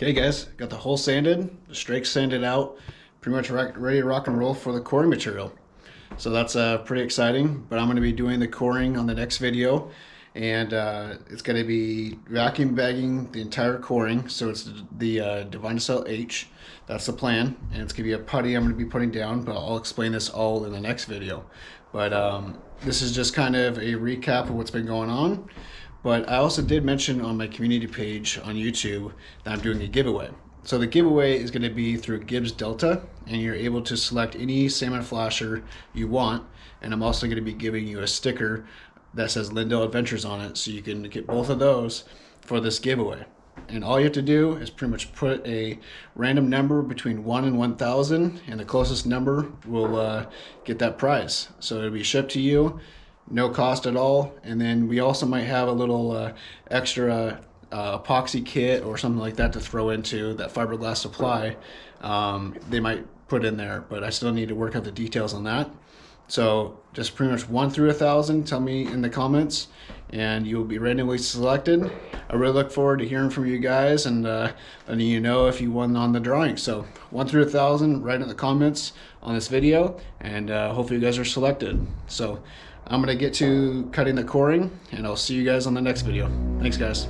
Okay guys, got the hull sanded, the strakes sanded out, pretty much ready to rock and roll for the coring material. So that's pretty exciting, but I'm going to be doing the coring on the next video, and it's going to be vacuum bagging the entire coring. So it's the Divine Cell H, that's the plan, and it's going to be a putty I'm going to be putting down, but I'll explain this all in the next video. But this is just kind of a recap of what's been going on. But I also did mention on my community page on YouTube that I'm doing a giveaway. So the giveaway is going to be through Gibbs Delta, and you're able to select any salmon flasher you want. And I'm also going to be giving you a sticker that says Lindell Adventures on it, so you can get both of those for this giveaway. And all you have to do is pretty much put a random number between 1 and 1,000, and the closest number will get that prize. So it'll be shipped to you, no cost at all. And then we also might have a little extra epoxy kit or something like that to throw into that Fiberglass Supply. They might put in there, but I still need to work out the details on that. So just pretty much 1 through 1,000, tell me in the comments, and you'll be randomly selected. I really look forward to hearing from you guys and letting you know if you won on the drawing. So 1 through 1,000, write in the comments on this video, and hopefully you guys are selected. So I'm gonna get to cutting the coring, and I'll see you guys on the next video. Thanks guys.